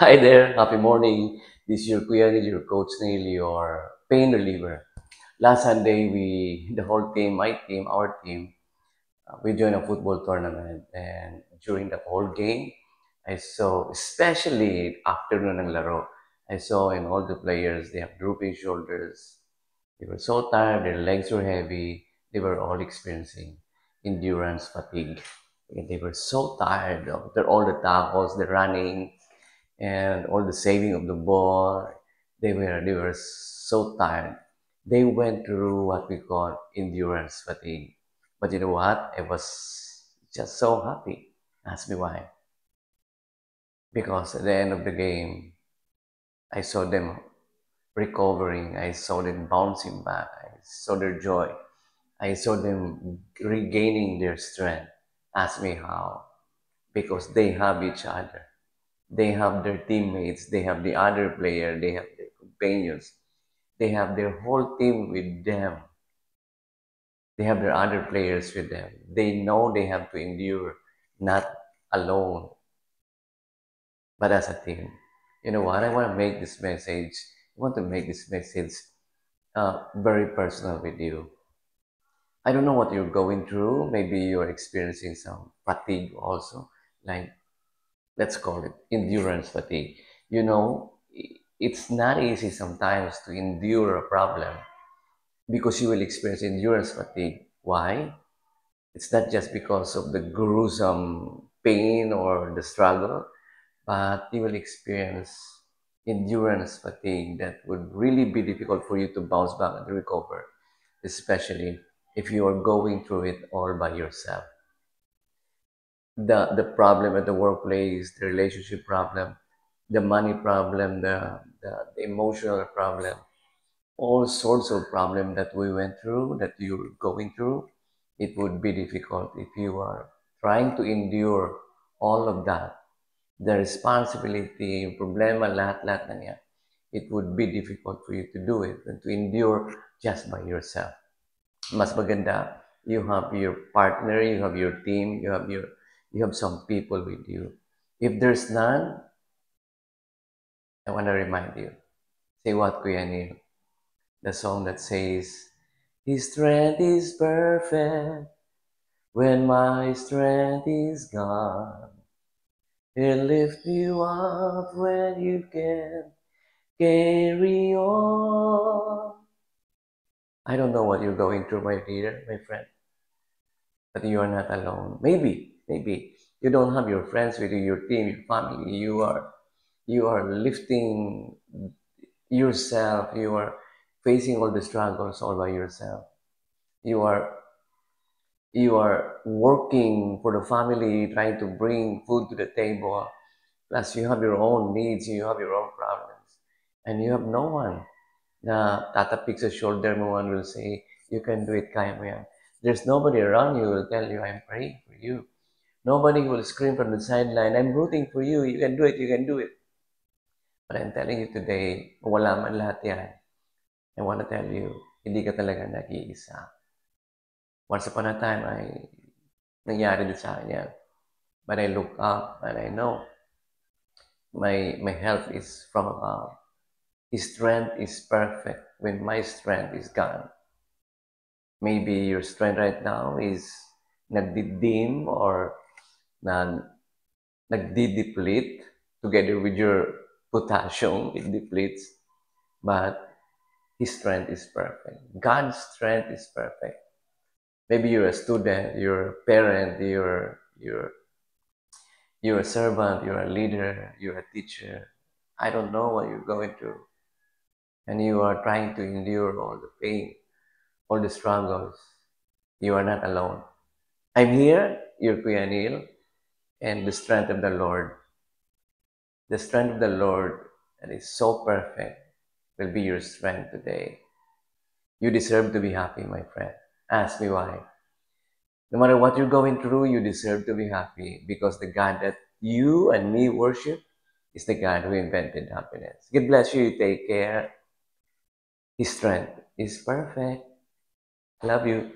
Hi there, happy morning. This is your Kuya, this is your coach Neil, your pain reliever. Last Sunday, the whole team, my team, our team, we joined a football tournament. And during the whole game, I saw, especially afternoon ng laro, I saw in all the players, they have drooping shoulders. They were so tired, their legs were heavy. They were all experiencing endurance fatigue. And they were so tired of all the tackles, the running, and all the saving of the ball. They were so tired. They went through what we call endurance fatigue. But you know what? I was just so happy. Ask me why. Because at the end of the game, I saw them recovering. I saw them bouncing back. I saw their joy. I saw them regaining their strength. Ask me how. Because they have each other. They have their teammates, they have the other player, they have their companions, they have their whole team with them. They have their other players with them. They know they have to endure, not alone, but as a team. You know what? I want to make this message. I want to make this message very personal with you. I don't know what you're going through. Maybe you're experiencing some fatigue also, like let's call it endurance fatigue. You know, it's not easy sometimes to endure a problem because you will experience endurance fatigue. Why? It's not just because of the gruesome pain or the struggle, but you will experience endurance fatigue that would really be difficult for you to bounce back and recover, especially if you are going through it all by yourself. The problem at the workplace, the relationship problem, the money problem, the emotional problem, all sorts of problem that we went through, that you're going through, it would be difficult if you are trying to endure all of that. The responsibility, yung problema, lahat-lahat na niya, it would be difficult for you to do it and to endure just by yourself. Mas maganda, you have your partner, you have your team, you have some people with you. If there's none, I want to remind you. Say what, Kuya Neil? The song that says, His strength is perfect when my strength is gone. He'll lift you up when you can carry on. I don't know what you're going through, my dear, my friend, but you are not alone. Maybe you don't have your friends with you, your team, your family. You are lifting yourself. You are facing all the struggles all by yourself. You are you are working for the family, trying to bring food to the table. Plus, you have your own needs, you have your own problems, and you have no one na tatapik sa shoulder mo and will say, you can do it, kaya mo yan. There's nobody around you who will tell you, I'm praying for you. Nobody will scream from the sideline, I'm rooting for you, you can do it, you can do it. But I'm telling you today, wala man lahat yan. I want to tell you, hindi ka talaga nag-iisa. Once upon a time, nangyari din sa akin yan. But I look up and I know my health is from above. His strength is perfect when my strength is gone. Maybe your strength right now is nagdidim or na, nagdi-deplete together with your potassium, it depletes. But His strength is perfect. God's strength is perfect. Maybe you're a student, you're a parent, you're a servant, you're a leader, you're a teacher. I don't know what you're going through. And you are trying to endure all the pain, all the struggles. You are not alone. I'm here, your Kuya Neil, and the strength of the Lord that is so perfect will be your strength today. You deserve to be happy, my friend. Ask me why. No matter what you're going through, you deserve to be happy because the God that you and me worship is the God who invented happiness. God bless you. Take care. His strength is perfect. Love you.